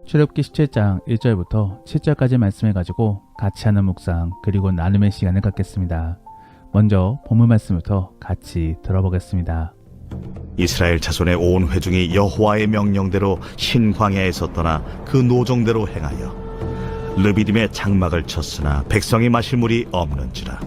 출애굽기 17장 1절부터 7절까지 말씀을 가지고 같이 하는 묵상 그리고 나눔의 시간을 갖겠습니다. 먼저 본문 말씀부터 같이 들어보겠습니다. 이스라엘 자손의 온 회중이 여호와의 명령대로 흰 광야에서 떠나 그 노정대로 행하여 르비딤의 장막을 쳤으나 백성이 마실 물이 없는지라.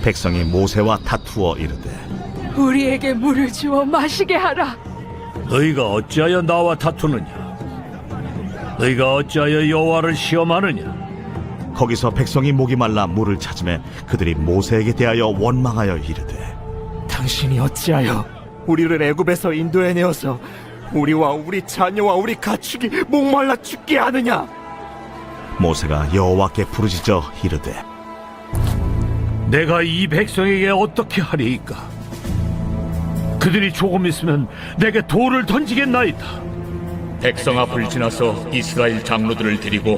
백성이 모세와 다투어 이르되 우리에게 물을 주어 마시게 하라. 너희가 어찌하여 나와 다투느냐? 너희가 어찌하여 여호와를 시험하느냐? 거기서 백성이 목이 말라 물을 찾으매 그들이 모세에게 대하여 원망하여 이르되 당신이 어찌하여 우리를 애굽에서 인도해내어서 우리와 우리 자녀와 우리 가축이 목말라 죽게 하느냐? 모세가 여호와께 부르짖어 이르되 내가 이 백성에게 어떻게 하리이까? 그들이 조금 있으면 내게 돌을 던지겠나이다. 백성 앞을 지나서 이스라엘 장로들을 데리고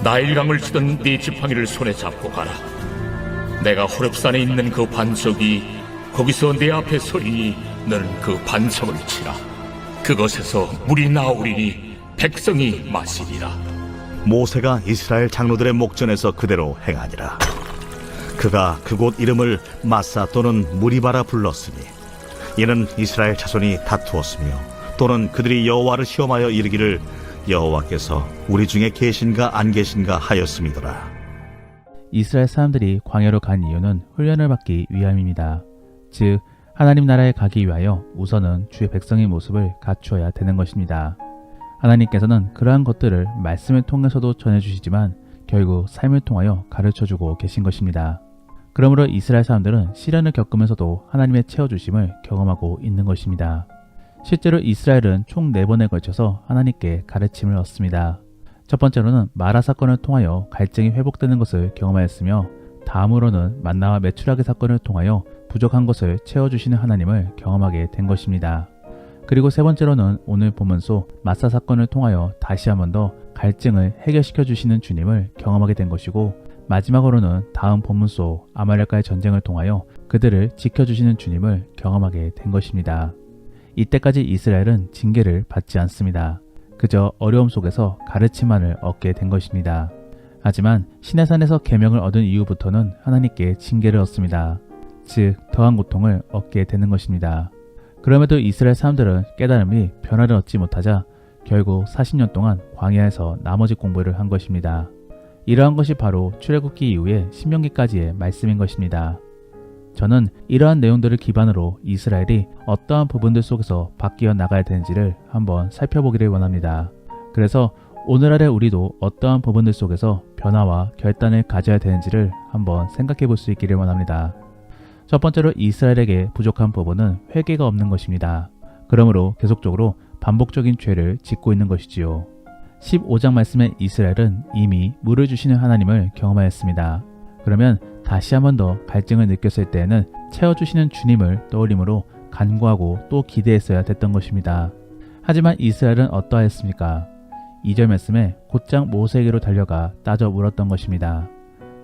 나일강을 치던 네 지팡이를 손에 잡고 가라. 내가 호렙산에 있는 그 반석이 거기서 내 앞에 서리니 너는 그 반석을 치라. 그것에서 물이 나오리니 백성이 마시리라. 모세가 이스라엘 장로들의 목전에서 그대로 행하니라. 그가 그곳 이름을 마사 또는 무리바라 불렀으니 이는 이스라엘 자손이 다투었으며 또는 그들이 여호와를 시험하여 이르기를 여호와께서 우리 중에 계신가 안 계신가 하였음이더라. 이스라엘 사람들이 광야로 간 이유는 훈련을 받기 위함입니다. 즉 하나님 나라에 가기 위하여 우선은 주의 백성의 모습을 갖추어야 되는 것입니다. 하나님께서는 그러한 것들을 말씀을 통해서도 전해주시지만 결국 삶을 통하여 가르쳐주고 계신 것입니다. 그러므로 이스라엘 사람들은 시련을 겪으면서도 하나님의 채워주심을 경험하고 있는 것입니다. 실제로 이스라엘은 총 4번에 걸쳐서 하나님께 가르침을 얻습니다. 첫 번째로는 마라 사건을 통하여 갈증이 회복되는 것을 경험하였으며 다음으로는 만나와 메추라기 사건을 통하여 부족한 것을 채워주시는 하나님을 경험하게 된 것입니다. 그리고 세 번째로는 오늘 본문소 마사 사건을 통하여 다시 한 번 더 갈증을 해결시켜 주시는 주님을 경험하게 된 것이고 마지막으로는 다음 본문소 아말렉과의 전쟁을 통하여 그들을 지켜주시는 주님을 경험하게 된 것입니다. 이때까지 이스라엘은 징계를 받지 않습니다. 그저 어려움 속에서 가르침만을 얻게 된 것입니다. 하지만 시내산에서 계명을 얻은 이후부터는 하나님께 징계를 얻습니다. 즉 더한 고통을 얻게 되는 것입니다. 그럼에도 이스라엘 사람들은 깨달음이 변화를 얻지 못하자 결국 40년 동안 광야에서 나머지 공부를 한 것입니다. 이러한 것이 바로 출애굽기 이후에 신명기까지의 말씀인 것입니다. 저는 이러한 내용들을 기반으로 이스라엘이 어떠한 부분들 속에서 바뀌어 나가야 되는지를 한번 살펴보기를 원합니다. 그래서 오늘 아래 우리도 어떠한 부분들 속에서 변화와 결단을 가져야 되는지를 한번 생각해 볼 수 있기를 원합니다. 첫 번째로 이스라엘에게 부족한 부분은 회개가 없는 것입니다. 그러므로 계속적으로 반복적인 죄를 짓고 있는 것이지요. 15장 말씀에 이스라엘은 이미 물을 주시는 하나님을 경험하였습니다. 그러면 다시 한 번 더 갈증을 느꼈을 때에는 채워주시는 주님을 떠올림으로 간구하고 또 기대했어야 됐던 것입니다. 하지만 이스라엘은 어떠하였습니까? 2절 말씀에 곧장 모세에게로 달려가 따져 물었던 것입니다.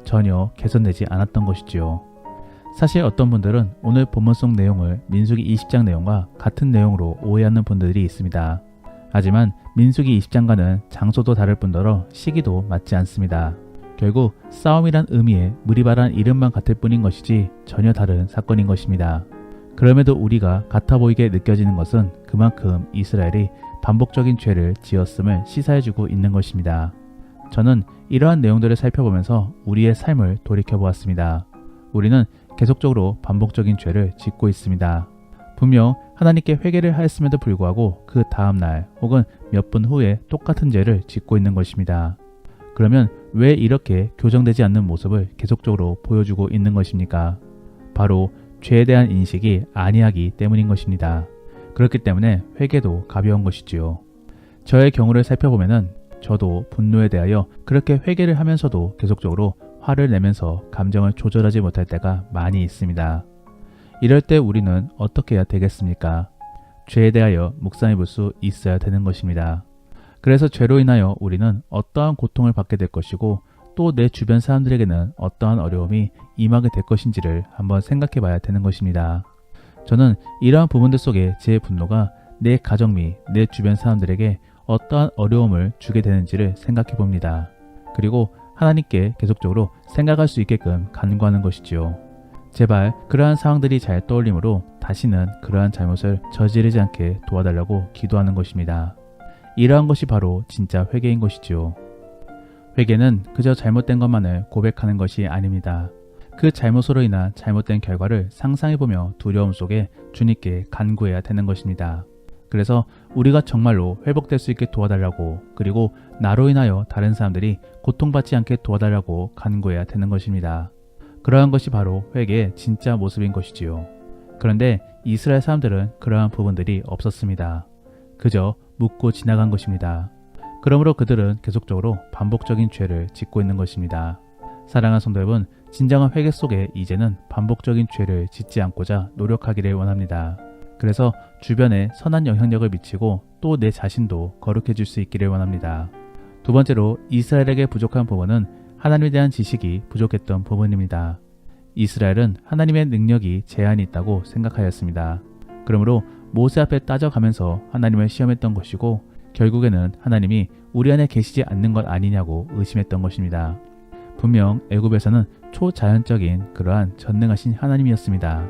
전혀 개선되지 않았던 것이지요. 사실 어떤 분들은 오늘 본문 속 내용을 민수기 20장 내용과 같은 내용으로 오해하는 분들이 있습니다. 하지만 민수기 20장과는 장소도 다를 뿐더러 시기도 맞지 않습니다. 결국 싸움이란 의미의 무리바란 이름만 같을 뿐인 것이지 전혀 다른 사건인 것입니다. 그럼에도 우리가 같아 보이게 느껴지는 것은 그만큼 이스라엘이 반복적인 죄를 지었음을 시사해주고 있는 것입니다. 저는 이러한 내용들을 살펴보면서 우리의 삶을 돌이켜보았습니다. 우리는 계속적으로 반복적인 죄를 짓고 있습니다. 분명 하나님께 회개를 하였음에도 불구하고 그 다음날 혹은 몇 분 후에 똑같은 죄를 짓고 있는 것입니다. 그러면 왜 이렇게 교정되지 않는 모습을 계속적으로 보여주고 있는 것입니까? 바로 죄에 대한 인식이 아니하기 때문인 것입니다. 그렇기 때문에 회개도 가벼운 것이지요. 저의 경우를 살펴보면은 저도 분노에 대하여 그렇게 회개를 하면서도 계속적으로 화를 내면서 감정을 조절하지 못할 때가 많이 있습니다. 이럴 때 우리는 어떻게 해야 되겠습니까? 죄에 대하여 묵상해 볼 수 있어야 되는 것입니다. 그래서 죄로 인하여 우리는 어떠한 고통을 받게 될 것이고 또 내 주변 사람들에게는 어떠한 어려움이 임하게 될 것인지를 한번 생각해 봐야 되는 것입니다. 저는 이러한 부분들 속에 제 분노가 내 가정 및 내 주변 사람들에게 어떠한 어려움을 주게 되는지를 생각해 봅니다. 그리고 하나님께 계속적으로 생각할 수 있게끔 간구하는 것이지요. 제발 그러한 상황들이 잘 떠올림으로 다시는 그러한 잘못을 저지르지 않게 도와달라고 기도하는 것입니다. 이러한 것이 바로 진짜 회개인 것이지요. 회개는 그저 잘못된 것만을 고백하는 것이 아닙니다. 그 잘못으로 인한 잘못된 결과를 상상해보며 두려움 속에 주님께 간구해야 되는 것입니다. 그래서 우리가 정말로 회복될 수 있게 도와달라고, 그리고 나로 인하여 다른 사람들이 고통받지 않게 도와달라고 간구해야 되는 것입니다. 그러한 것이 바로 회개의 진짜 모습인 것이지요. 그런데 이스라엘 사람들은 그러한 부분들이 없었습니다. 그저 묻고 지나간 것입니다. 그러므로 그들은 계속적으로 반복적인 죄를 짓고 있는 것입니다. 사랑하는 성도 여러분, 진정한 회개 속에 이제는 반복적인 죄를 짓지 않고자 노력하기를 원합니다. 그래서 주변에 선한 영향력을 미치고 또 내 자신도 거룩해질 수 있기를 원합니다. 두 번째로 이스라엘에게 부족한 부분은 하나님에 대한 지식이 부족했던 부분입니다. 이스라엘은 하나님의 능력이 제한이 있다고 생각하였습니다. 그러므로 모세 앞에 따져가면서 하나님을 시험했던 것이고, 결국에는 하나님이 우리 안에 계시지 않는 것 아니냐고 의심했던 것입니다. 분명 애굽에서는 초자연적인 그러한 전능하신 하나님이었습니다.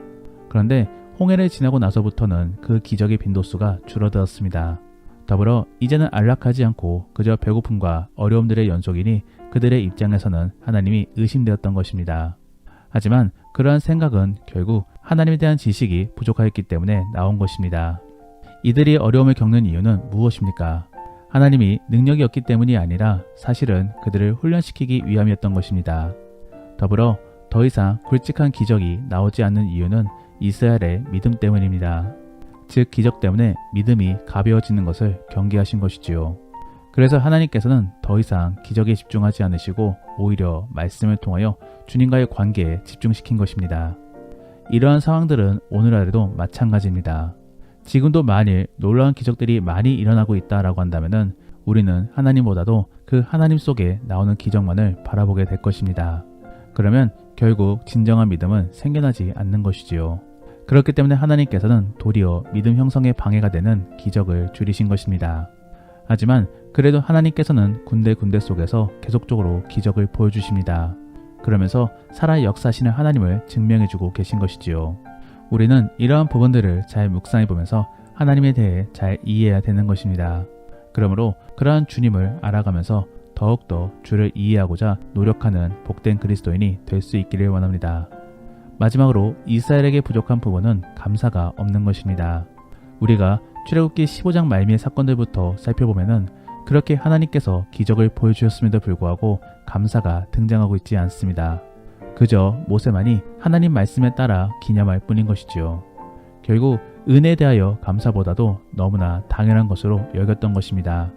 그런데 홍해를 지나고 나서부터는 그 기적의 빈도수가 줄어들었습니다. 더불어 이제는 안락하지 않고 그저 배고픔과 어려움들의 연속이니 그들의 입장에서는 하나님이 의심되었던 것입니다. 하지만 그러한 생각은 결국 하나님에 대한 지식이 부족하였기 때문에 나온 것입니다. 이들이 어려움을 겪는 이유는 무엇입니까? 하나님이 능력이 없기 때문이 아니라 사실은 그들을 훈련시키기 위함이었던 것입니다. 더불어 더 이상 굵직한 기적이 나오지 않는 이유는 이스라엘의 믿음 때문입니다. 즉 기적 때문에 믿음이 가벼워지는 것을 경계하신 것이지요. 그래서 하나님께서는 더 이상 기적에 집중하지 않으시고 오히려 말씀을 통하여 주님과의 관계에 집중시킨 것입니다. 이러한 상황들은 오늘날에도 마찬가지입니다. 지금도 만일 놀라운 기적들이 많이 일어나고 있다라고 한다면 우리는 하나님보다도 그 하나님 속에 나오는 기적만을 바라보게 될 것입니다. 그러면 결국 진정한 믿음은 생겨나지 않는 것이지요. 그렇기 때문에 하나님께서는 도리어 믿음 형성에 방해가 되는 기적을 줄이신 것입니다. 하지만 그래도 하나님께서는 군데 속에서 계속적으로 기적을 보여주십니다. 그러면서 살아 역사하시는 하나님을 증명해주고 계신 것이지요. 우리는 이러한 부분들을 잘 묵상해보면서 하나님에 대해 잘 이해해야 되는 것입니다. 그러므로 그러한 주님을 알아가면서 더욱더 주를 이해하고자 노력하는 복된 그리스도인이 될 수 있기를 원합니다. 마지막으로 이스라엘에게 부족한 부분은 감사가 없는 것입니다. 우리가 출애굽기 15장 말미의 사건들부터 살펴보면은 그렇게 하나님께서 기적을 보여주셨음에도 불구하고 감사가 등장하고 있지 않습니다. 그저 모세만이 하나님 말씀에 따라 기념할 뿐인 것이지요. 결국 은혜에 대하여 감사보다도 너무나 당연한 것으로 여겼던 것입니다.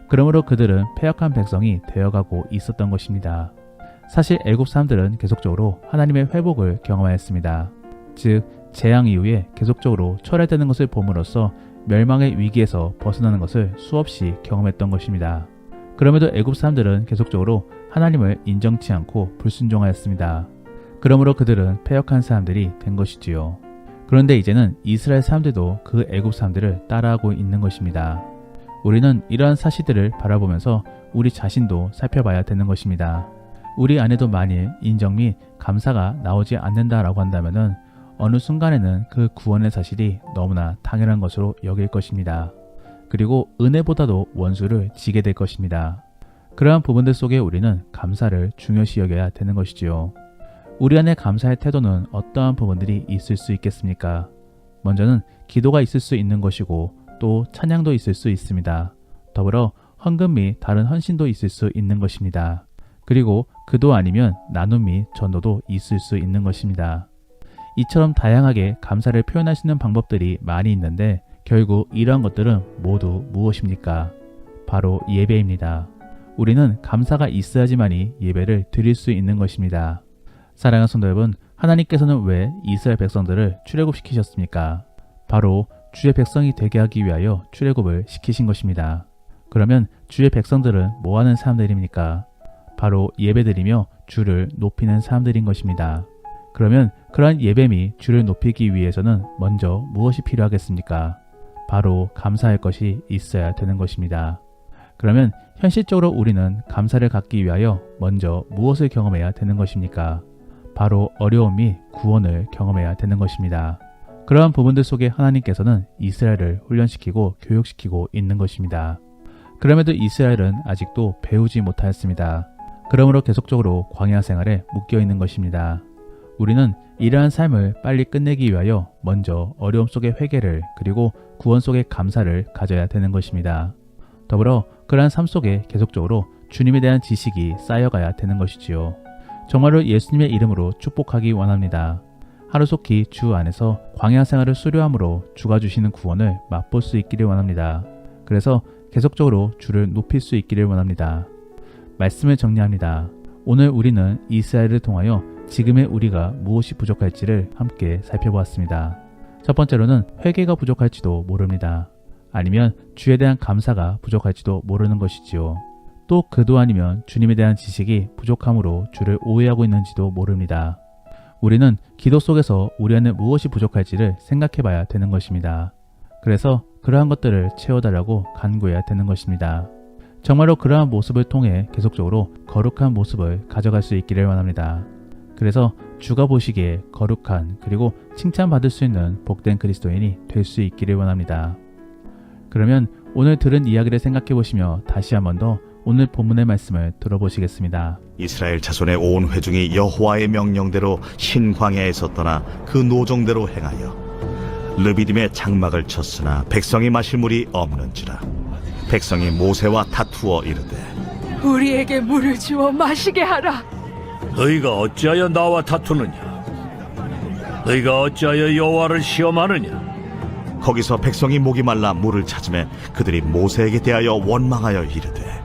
그러므로 그들은 패역한 백성이 되어가고 있었던 것입니다. 사실 애굽 사람들은 계속적으로 하나님의 회복을 경험하였습니다. 즉 재앙 이후에 계속적으로 철회되는 것을 봄으로써 멸망의 위기에서 벗어나는 것을 수없이 경험했던 것입니다. 그럼에도 애굽 사람들은 계속적으로 하나님을 인정치 않고 불순종하였습니다. 그러므로 그들은 패역한 사람들이 된 것이지요. 그런데 이제는 이스라엘 사람들도 그 애굽 사람들을 따라하고 있는 것입니다. 우리는 이러한 사실들을 바라보면서 우리 자신도 살펴봐야 되는 것입니다. 우리 안에도 만일 인정 및 감사가 나오지 않는다라고 한다면은 어느 순간에는 그 구원의 사실이 너무나 당연한 것으로 여길 것입니다. 그리고 은혜보다도 원수를 지게 될 것입니다. 그러한 부분들 속에 우리는 감사를 중요시 여겨야 되는 것이지요. 우리 안에 감사의 태도는 어떠한 부분들이 있을 수 있겠습니까? 먼저는 기도가 있을 수 있는 것이고 또 찬양도 있을 수 있습니다. 더불어 헌금 및 다른 헌신도 있을 수 있는 것입니다. 그리고 그도 아니면 나눔 및 전도도 있을 수 있는 것입니다. 이처럼 다양하게 감사를 표현할 수 있는 방법들이 많이 있는데 결국 이러한 것들은 모두 무엇입니까? 바로 예배입니다. 우리는 감사가 있어야지만이 예배를 드릴 수 있는 것입니다. 사랑하는 성도 여러분, 하나님께서는 왜 이스라엘 백성들을 출애굽시키셨습니까? 바로 주의 백성이 되게 하기 위하여 출애굽을 시키신 것입니다. 그러면 주의 백성들은 뭐하는 사람들입니까? 바로 예배드리며 주를 높이는 사람들인 것입니다. 그러면 그러한 예배 및 주를 높이기 위해서는 먼저 무엇이 필요하겠습니까? 바로 감사할 것이 있어야 되는 것입니다. 그러면 현실적으로 우리는 감사를 갖기 위하여 먼저 무엇을 경험해야 되는 것입니까? 바로 어려움 및 구원을 경험해야 되는 것입니다. 그러한 부분들 속에 하나님께서는 이스라엘을 훈련시키고 교육시키고 있는 것입니다. 그럼에도 이스라엘은 아직도 배우지 못하였습니다. 그러므로 계속적으로 광야 생활에 묶여 있는 것입니다. 우리는 이러한 삶을 빨리 끝내기 위하여 먼저 어려움 속의 회개를 그리고 구원 속의 감사를 가져야 되는 것입니다. 더불어 그러한 삶 속에 계속적으로 주님에 대한 지식이 쌓여가야 되는 것이지요. 정말로 예수님의 이름으로 축복하기 원합니다. 하루속히 주 안에서 광야 생활을 수료함으로 주가 주시는 구원을 맛볼 수 있기를 원합니다. 그래서 계속적으로 주를 높일 수 있기를 원합니다. 말씀을 정리합니다. 오늘 우리는 이스라엘을 통하여 지금의 우리가 무엇이 부족할지를 함께 살펴보았습니다. 첫 번째로는 회개가 부족할지도 모릅니다. 아니면 주에 대한 감사가 부족할지도 모르는 것이지요. 또 그도 아니면 주님에 대한 지식이 부족함으로 주를 오해하고 있는지도 모릅니다. 우리는 기도 속에서 우리 안에 무엇이 부족할지를 생각해 봐야 되는 것입니다. 그래서 그러한 것들을 채워달라고 간구해야 되는 것입니다. 정말로 그러한 모습을 통해 계속적으로 거룩한 모습을 가져갈 수 있기를 원합니다. 그래서 주가 보시기에 거룩한 그리고 칭찬받을 수 있는 복된 그리스도인이 될 수 있기를 원합니다. 그러면 오늘 들은 이야기를 생각해 보시며 다시 한 번 더 오늘 본문의 말씀을 들어보시겠습니다. 이스라엘 자손의 온 회중이 여호와의 명령대로 흰 광야에서 떠나 그 노정대로 행하여 르비딤의 장막을 쳤으나 백성이 마실 물이 없는지라. 백성이 모세와 다투어 이르되 우리에게 물을 주어 마시게 하라. 너희가 어찌하여 나와 다투느냐? 너희가 어찌하여 여호와를 시험하느냐? 거기서 백성이 목이 말라 물을 찾으매 그들이 모세에게 대하여 원망하여 이르되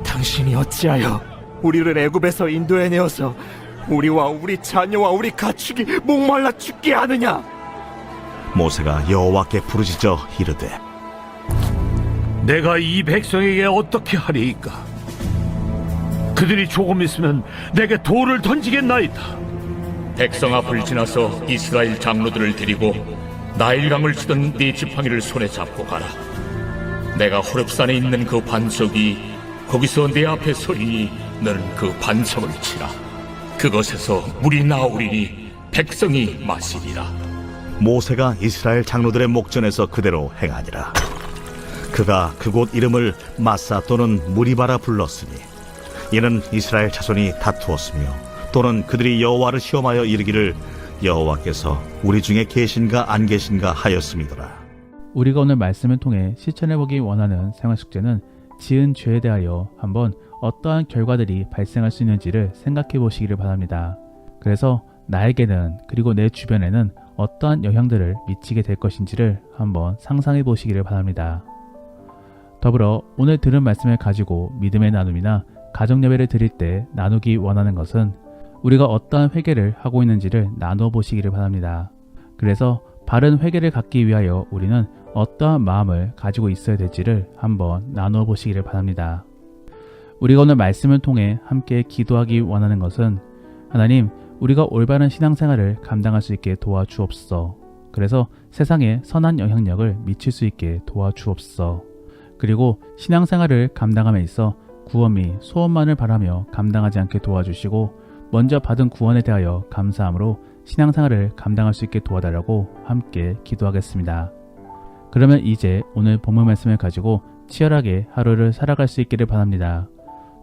당신이 어찌하여 우리를 애굽에서 인도해 내어서 우리와 우리 자녀와 우리 가축이 목말라 죽게 하느냐? 모세가 여호와께 부르짖어 이르되 내가 이 백성에게 어떻게 하리이까? 그들이 조금 있으면 내게 돌을 던지겠나이다. 백성 앞을 지나서 이스라엘 장로들을 데리고 나일강을 치던 네 지팡이를 손에 잡고 가라. 내가 호렙산에 있는 그 반석이 거기서 내 앞에 서리니 너는 그 반석을 치라. 그것에서 물이 나오리니 백성이 마시리라. 모세가 이스라엘 장로들의 목전에서 그대로 행하니라. 그가 그곳 이름을 마사 또는 무리바라 불렀으니 이는 이스라엘 자손이 다투었으며 또는 그들이 여호와를 시험하여 이르기를 여호와께서 우리 중에 계신가 안 계신가 하였음이더라. 우리가 오늘 말씀을 통해 실천해보기 원하는 생활숙제는 지은 죄에 대하여 한번 어떠한 결과들이 발생할 수 있는지를 생각해 보시기를 바랍니다. 그래서 나에게는 그리고 내 주변에는 어떠한 영향들을 미치게 될 것인지를 한번 상상해 보시기를 바랍니다. 더불어 오늘 들은 말씀을 가지고 믿음의 나눔이나 가정예배를 드릴 때 나누기 원하는 것은 우리가 어떠한 회개를 하고 있는지를 나누어 보시기를 바랍니다. 그래서 바른 회개를 갖기 위하여 우리는 어떠한 마음을 가지고 있어야 될지를 한번 나누어 보시기를 바랍니다. 우리가 오늘 말씀을 통해 함께 기도하기 원하는 것은 하나님, 우리가 올바른 신앙생활을 감당할 수 있게 도와주옵소서. 그래서 세상에 선한 영향력을 미칠 수 있게 도와주옵소서. 그리고 신앙생활을 감당함에 있어 구원 및 소원만을 바라며 감당하지 않게 도와주시고 먼저 받은 구원에 대하여 감사함으로 신앙생활을 감당할 수 있게 도와달라고 함께 기도하겠습니다. 그러면 이제 오늘 본문 말씀을 가지고 치열하게 하루를 살아갈 수 있기를 바랍니다.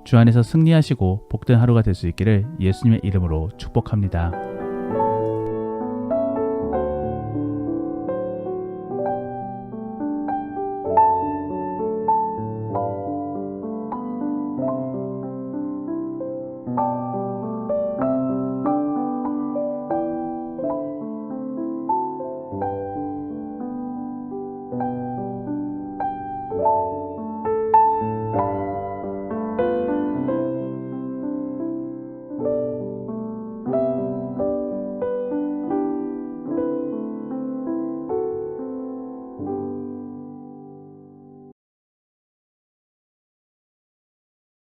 주 안에서 승리하시고 복된 하루가 될 수 있기를 예수님의 이름으로 축복합니다.